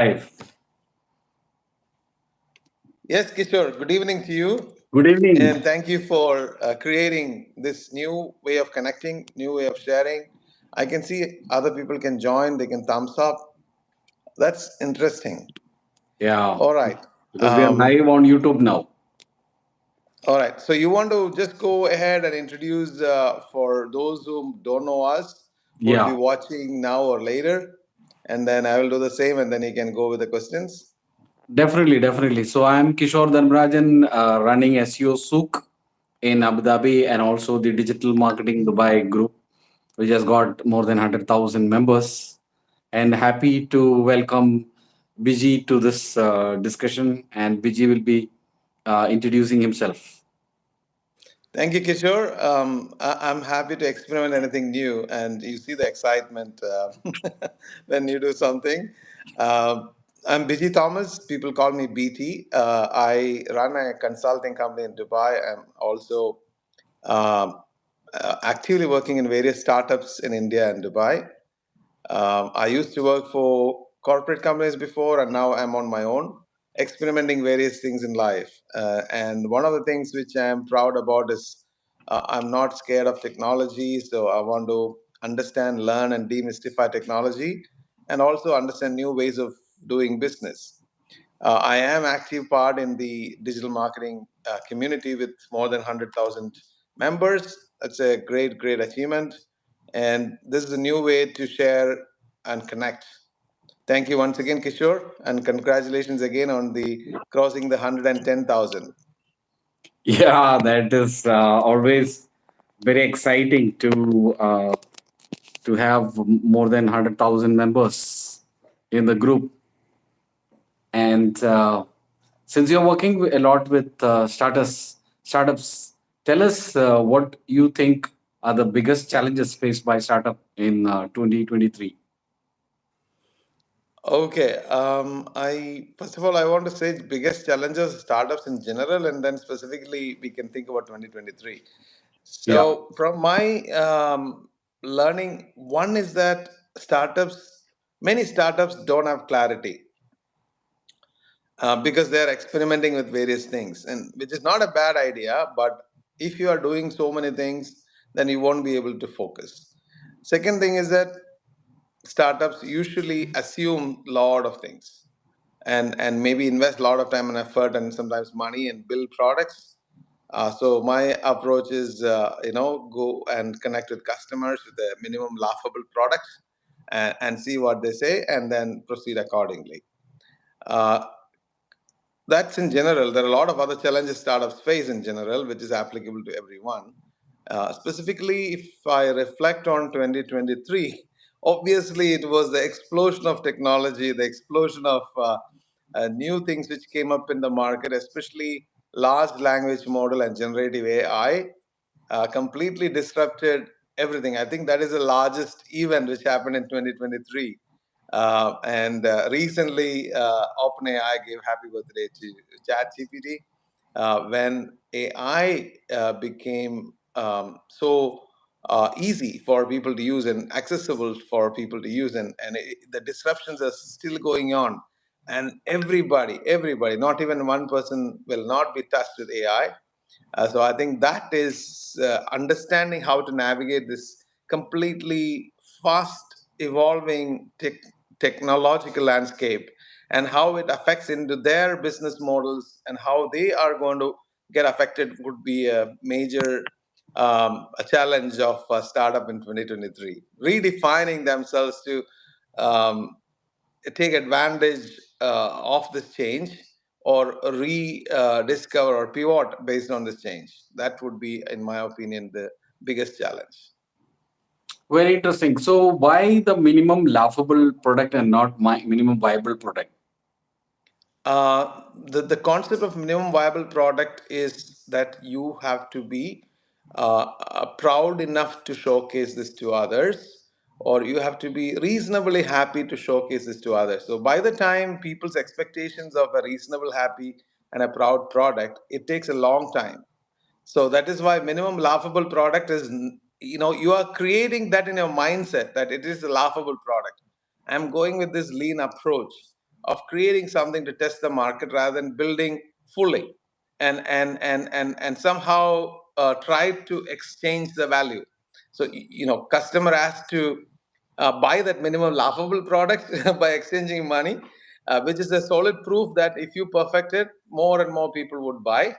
Live. Yes, Kishore, good evening to you. Good And evening. thank you for creating this new way of connecting, new way of sharing. I can see other people can join, they can thumbs up. That's interesting. Yeah, All right. because we are Um, live on YouTube now. all right. So you want to just go ahead and introduce for those who don't know us, who will be Yeah, watching now or later. And then I will do the same, and then you can go with the questions. definitely. So I'm Kishore Dhanrajan, running SEO Souk in Abu Dhabi and also the Digital Marketing Dubai group, which has got more than 100,000 members. And happy to welcome Biji to this discussion. And Biji will be introducing himself. Thank you, Kishore. I'm happy to experiment anything new, and you see the excitement when you do something. Uh, I'm Biji Thomas. People call me BT. I run a consulting company in Dubai. I'm also uh, actively working in various startups in India and Dubai. I used to work for corporate companies before, and now I'm on my own, experimenting various things in life. And one of the things which I'm proud about is I'm not scared of technology. So I want to understand, learn, and demystify technology, and also understand new ways of doing business. I am active part in the digital marketing community with more than 100,000 members. That's a great achievement. And this is a new way to share and connect. Thank you once again, Kishore, and congratulations again on the crossing the 110,000. Yeah, that is always very exciting to have more than 100,000 members in the group. And since you're working a lot with startups, tell us what you think are the biggest challenges faced by startup in 2023. Okay. I first of all I want to say the biggest challenges startups in general, and then specifically we can think about 2023. Yeah. So from my learning, one is that many startups don't have clarity because they are experimenting with various things, and which is not a bad idea. But if you are doing so many things, then you won't be able to focus. Second thing is that startups usually assume a lot of things and maybe invest a lot of time and effort and sometimes money and build products. So my approach is, go and connect with customers with a minimum laughable product and see what they say and then proceed accordingly. Uh, that's in general. There are a lot of other challenges startups face in general, which is applicable to everyone. Specifically, if I reflect on 2023, obviously it was the explosion of technology, the explosion of new things which came up in the market, especially large language model and generative AI, completely disrupted everything. I think that is the largest event which happened in 2023. And recently, OpenAI gave happy birthday to ChatGPT when AI became so easy for people to use and accessible for people to use, and the disruptions are still going on. And everybody, not even one person will not be touched with AI. So I think that is understanding how to navigate this completely fast evolving technological landscape and how it affects into their business models and how they are going to get affected would be a major a challenge of a startup in 2023. Redefining themselves to um, take advantage of this change or rediscover or pivot based on this change. That would be, in my opinion, the biggest challenge. Very interesting. So why the minimum laughable product and not my minimum viable product? The concept of minimum viable product is that you have to be proud enough to showcase this to others, or you have to be reasonably happy to showcase this to others. So by the time people's expectations of a reasonable, happy, and a proud product, it takes a long time. So that is why minimum laughable product is, you are creating that in your mindset that it is a laughable product. I'm going with this lean approach. of creating something to test the market rather than building fully and somehow try to exchange the value. So customer has to buy that minimum laughable product by exchanging money, which is a solid proof that if you perfect it, more and more people would buy.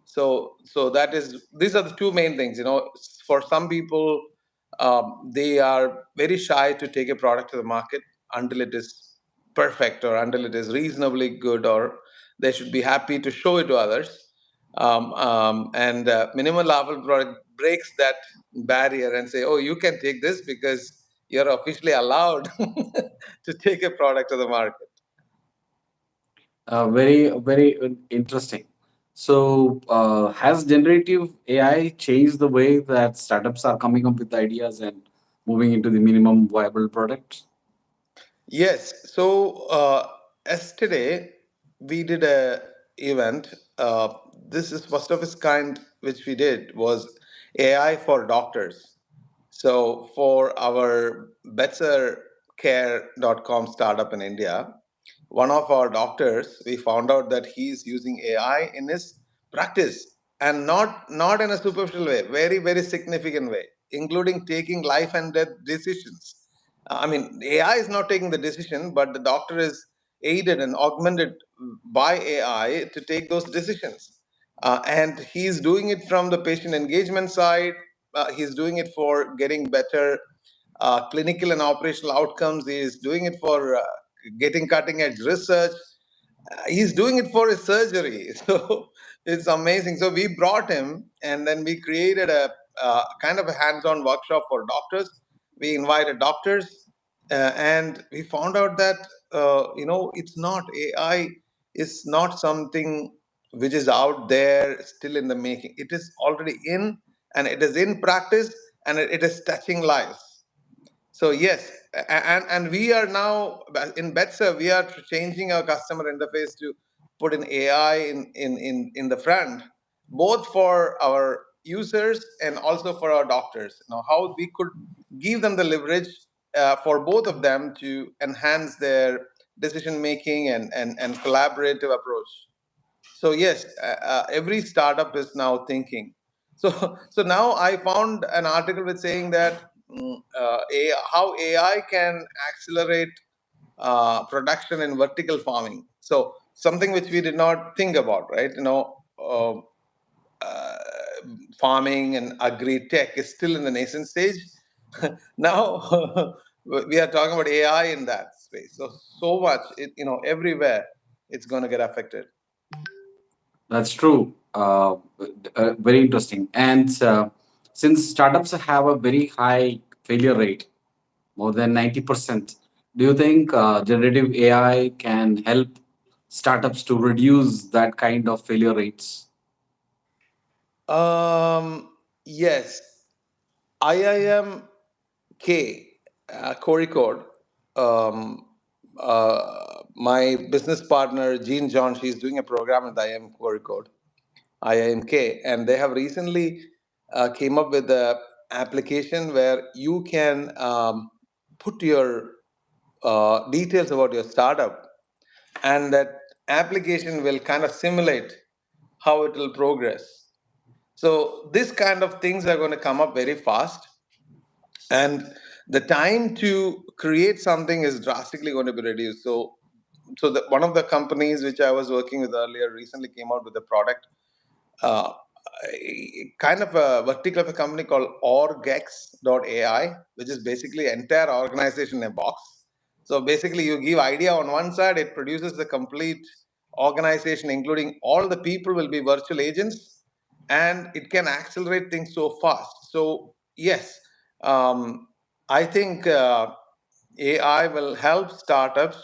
So that is, these are the two main things. For some people, they are very shy to take a product to the market until it is perfect or until it is reasonably good, or they should be happy to show it to others. And minimal laughable product breaks that barrier and say, oh, you can take this because you're officially allowed to take a product to the market. Very interesting. So, has generative AI changed the way that startups are coming up with ideas and moving into the minimum viable product? Yes. So yesterday we did a event. This is first of its kind, which we did was AI for doctors. So for our bettercare.com startup in India, one of our doctors, we found out that he's using AI in his practice, and not in a superficial way, very very significant way, including taking life and death decisions. I mean, AI is not taking the decision, but the doctor is aided and augmented by AI to take those decisions. And he's doing it from the patient engagement side. He's doing it for getting better clinical and operational outcomes. He's doing it for getting cutting edge research. He's doing it for his surgery. So it's amazing. So we brought him, and then we created a kind of a hands-on workshop for doctors. We invited doctors, and we found out that it's not AI is not something which is out there still in the making. It is already in, and it is in practice, and it is touching lives. So yes, and we are now in Betsa, we are changing our customer interface to put in AI in the front, both for our users and also for our doctors. How we could give them the leverage for both of them to enhance their decision making and collaborative approach. So yes, every startup is now thinking. So now I found an article with saying that how AI can accelerate production in vertical farming. So something which we did not think about, right? Uh, Farming and agri tech is still in the nascent stage. Now we are talking about AI in that space. So much, everywhere it's going to get affected. That's true. Very interesting. And since startups have a very high failure rate, more than 90%, do you think generative AI can help startups to reduce that kind of failure rates? Yes, IIM-K, Corey Code. My business partner, Jean John, she's doing a program with IIM Corey Code, IIM-K, and they have recently came up with a application where you can put your details about your startup, and that application will kind of simulate how it will progress. So this kind of things are going to come up very fast, and the time to create something is drastically going to be reduced. So one of the companies which I was working with earlier recently came out with a product, uh, kind of a vertical of a company called orgex.ai, which is basically entire organization in a box. So basically, you give idea on one side, it produces the complete organization, including all the people will be virtual agents, and it can accelerate things so fast. So yes, I think AI will help startups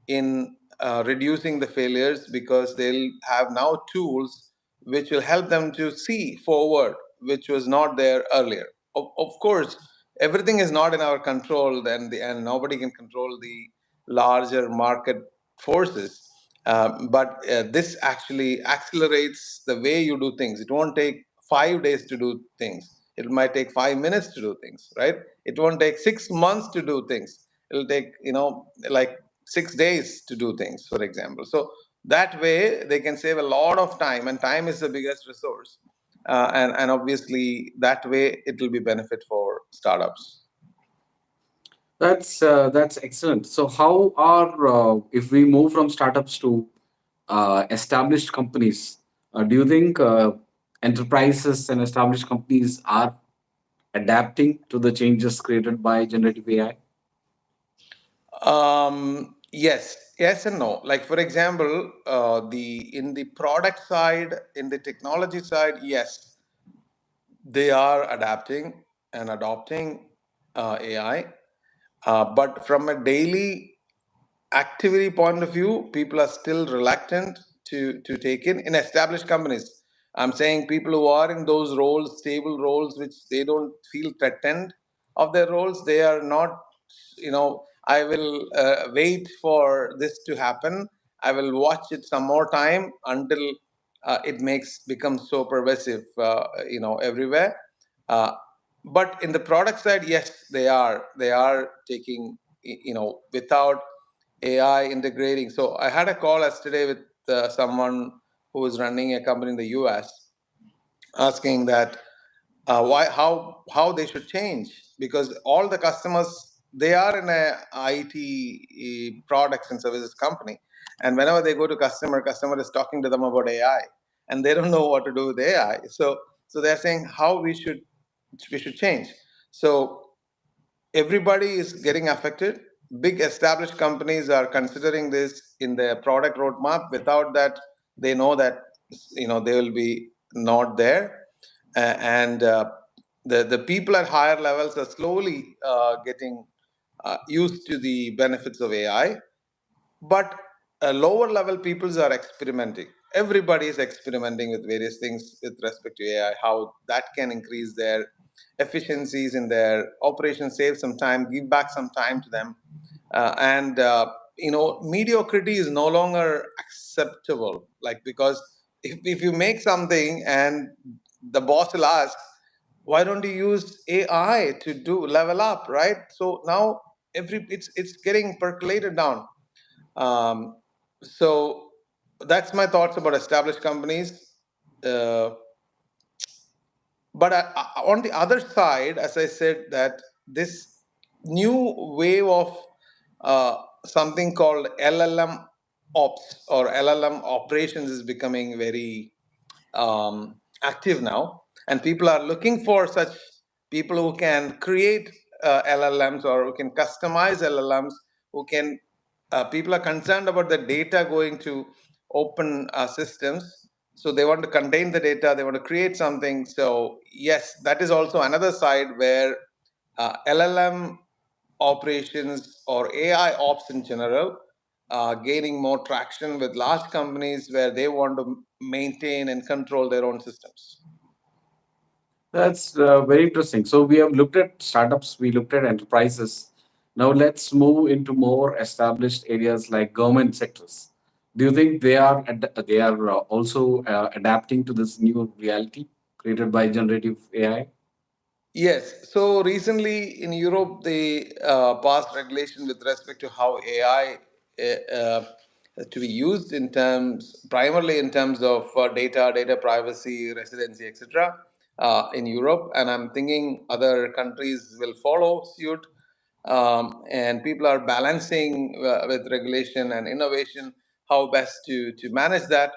in reducing the failures because they'll have now tools which will help them to see forward, which was not there earlier. Of course, everything is not in our control, and nobody can control the larger market forces. But this actually accelerates the way you do things. It won't take 5 days to do things. It might take 5 minutes to do things, right? It won't take 6 months to do things. It'll take, like 6 days to do things, for example. So that way they can save a lot of time, and time is the biggest resource. And obviously that way it will be benefit for startups. That's excellent. So, how are if we move from startups to established companies? Do you think enterprises and established companies are adapting to the changes created by generative AI? Yes and no. Like for example, the in the product side, in the technology side, yes, they are adapting and adopting AI. But from a daily activity point of view, people are still reluctant to take in established companies. I'm saying people who are in those roles, stable roles, which they don't feel threatened of their roles, they are not. I will wait for this to happen. I will watch it some more time until it makes becomes so pervasive, everywhere. Uh, but in the product side, yes, they are taking, without AI integrating. So I had a call yesterday with someone who was running a company in the US, asking that why how they should change, because all the customers, they are in a IT products and services company, and whenever they go to customer is talking to them about AI, and they don't know what to do with AI. So they're saying how we should change. So everybody is getting affected. Big established companies are considering this in their product roadmap. Without that, they know that they will be not there. And the people at higher levels are slowly getting used to the benefits of AI. But lower level peoples are experimenting. Everybody is experimenting with various things with respect to AI, how that can increase their efficiencies in their operations, save some time, give back some time to them. And mediocrity is no longer acceptable, like, because if you make something and the boss will ask, why don't you use AI to do level up, right? So now it's getting percolated down. So that's my thoughts about established companies. Uh, but on the other side, as I said, that this new wave of something called LLM ops or LLM operations is becoming very active now, and people are looking for such people who can create LLMs or who can customize LLMs, who can. People are concerned about the data going to open systems, so they want to contain the data. They want to create something. So yes, that is also another side where LLM operations or AI ops in general gaining more traction with large companies where they want to maintain and control their own systems. That's very interesting. So we have looked at startups, we looked at enterprises. Now let's move into more established areas like government sectors. Do you think they are also adapting to this new reality created by generative AI? Yes. So recently in Europe, they passed regulation with respect to how AI to be used in terms, primarily in terms of data privacy, residency, etc. In Europe, and I'm thinking other countries will follow suit. And people are balancing with regulation and innovation how best to manage that.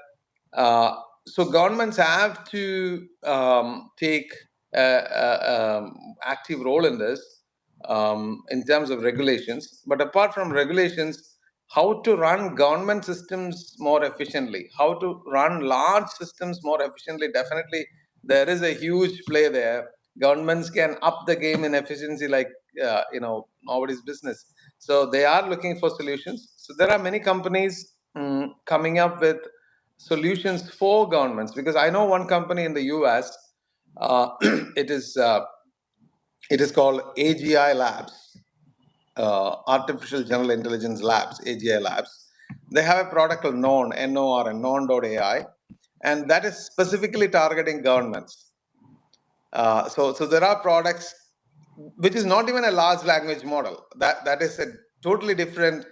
So governments have to take active role in this, in terms of regulations. But apart from regulations, how to run government systems more efficiently, how to run large systems more efficiently. Definitely, there is a huge play there. Governments can up the game in efficiency, like nobody's business. So they are looking for solutions. So there are many companies coming up with solutions for governments, because I know one company in the US. It is called AGI Labs, Artificial General Intelligence Labs, AGI Labs. They have a product called NORN, NORN, NORN.ai, and that is specifically targeting governments. So there are products which is not even a large language model. That is a totally different.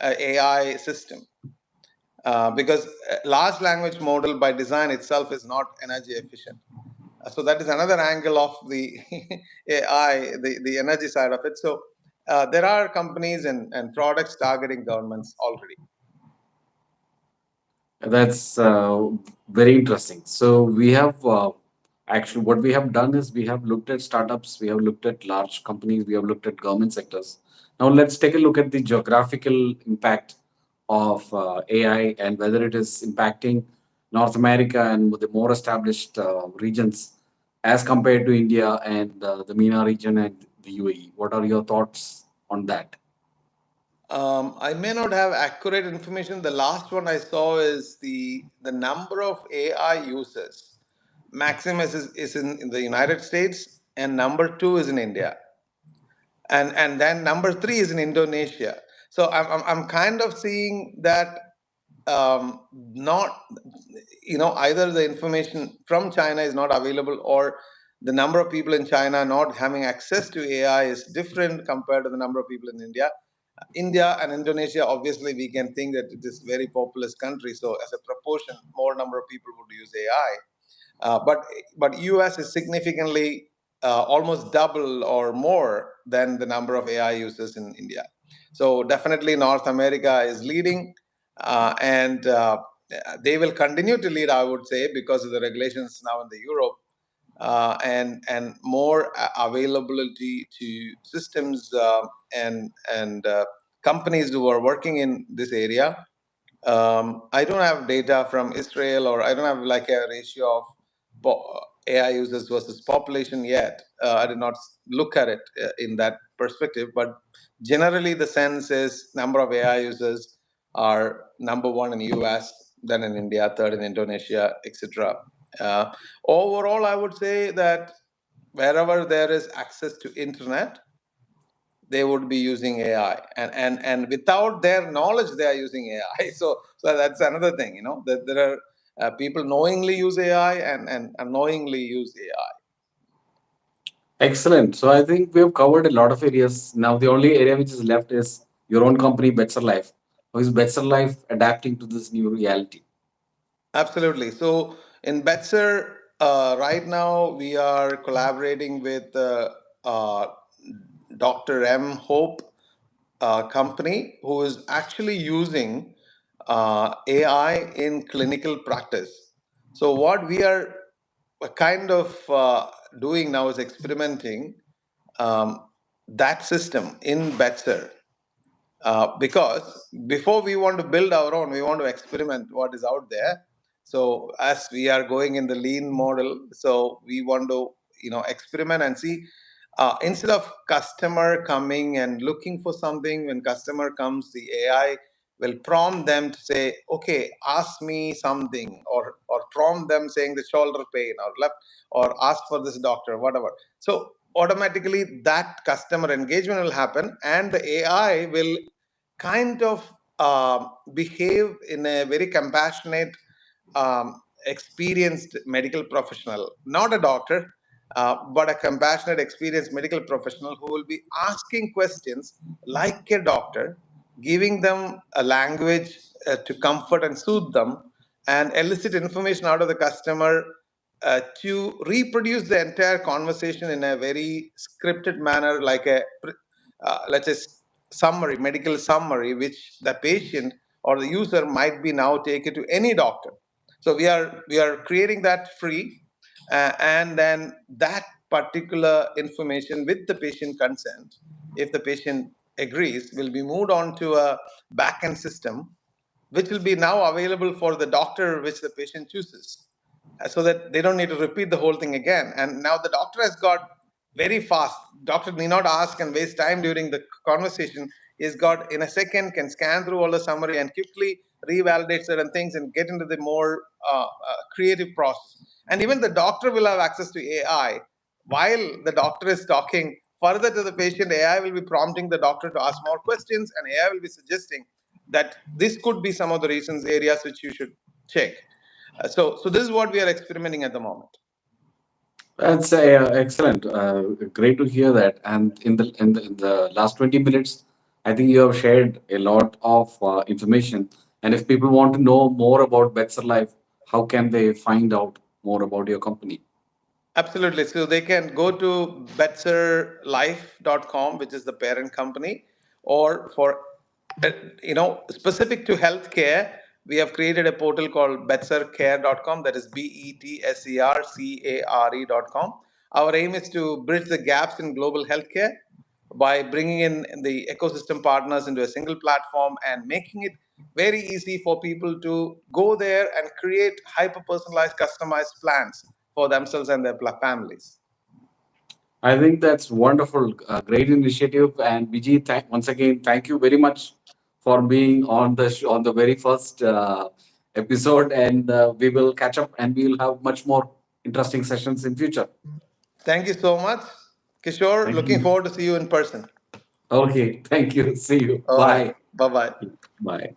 AI system, because large language model by design itself is not energy efficient. So that is another angle of the AI, the energy side of it. So there are companies and products targeting governments already. That's very interesting. So we have actually what we have done is we have looked at startups, we have looked at large companies, we have looked at government sectors. Now let's take a look at the geographical impact of AI and whether it is impacting North America and the more established regions as compared to India and the MENA region and the UAE. What are your thoughts on that? I may not have accurate information. The last one I saw is the number of AI users. Maximum is in the United States, and number two is in India, and then number three is in Indonesia. So I'm kind of seeing that, not, either the information from China is not available, or the number of people in China not having access to AI is different compared to the number of people in India. India and Indonesia, obviously, we can think that it is very populous country. So as a proportion, more number of people would use AI. But US is significantly, almost double or more than the number of AI users in India. So definitely North America is leading, and they will continue to lead, I would say, because of the regulations now in the Europe, and more availability to systems, and companies who are working in this area. I don't have data from Israel, or I don't have like a ratio of AI users versus population yet. I did not look at it in that perspective, but generally the sense is number of AI users are number one in US, then in India, third in Indonesia, etc. Uh, Overall, I would say that wherever there is access to internet, they would be using AI, and without their knowledge, they are using AI. So that's another thing, that there are people knowingly use AI and unknowingly use AI. Excellent. So I think we have covered a lot of areas. Now the only area which is left is your own company, Better Life. How is Better Life adapting to this new reality? Absolutely. So in Betzer, right now we are collaborating with uh, Dr. M. Hope company, who is actually using AI in clinical practice. So what we are kind of doing now is experimenting um, that system in Betzer, because before we want to build our own, we want to experiment what is out there. So as we are going in the lean model, so we want to experiment and see, instead of customer coming and looking for something, when customer comes, the AI will prompt them to say, okay, ask me something, or prompt them saying the shoulder pain or left, or ask for this doctor, whatever. So automatically that customer engagement will happen, and the AI will kind of behave in a very compassionate, experienced medical professional, not a doctor, but a compassionate, experienced medical professional who will be asking questions like a doctor, giving them a language to comfort and soothe them, and elicit information out of the customer to reproduce the entire conversation in a very scripted manner, like a, let's say, summary, medical summary, which the patient or the user might be now taken to any doctor. So we are creating that free, and then that particular information with the patient consent, if the patient agrees, will be moved on to a backend system, which will be now available for the doctor which the patient chooses, so that they don't need to repeat the whole thing again. And now the doctor has got very fast. Doctor need not ask and waste time during the conversation. He's got in a second can scan through all the summary and quickly revalidate certain things and get into the more creative process. And even the doctor will have access to AI while the doctor is talking further to the patient. AI will be prompting the doctor to ask more questions, and AI will be suggesting that this could be some of the reasons, areas which you should check. So this is what we are experimenting at the moment. That's excellent. Great to hear that. And in the last 20 minutes, I think you have shared a lot of information. And if people want to know more about Betser Life, how can they find out more about your company? Absolutely. So they can go to betserlife.com, which is the parent company, or for specific to healthcare, we have created a portal called betsercare.com. That is betsercare.com. Our aim is to bridge the gaps in global healthcare by bringing in the ecosystem partners into a single platform and making it very easy for people to go there and create hyper personalized, customized plans for themselves and their families. I think that's wonderful, great initiative. And Biji, once again, thank you very much for being on the on the very first episode. And we will catch up, and we will have much more interesting sessions in future. Thank you so much, Kishore. Thank Looking you. forward to see you in person. Okay, thank you. See you. All right. Bye. Bye bye. Bye.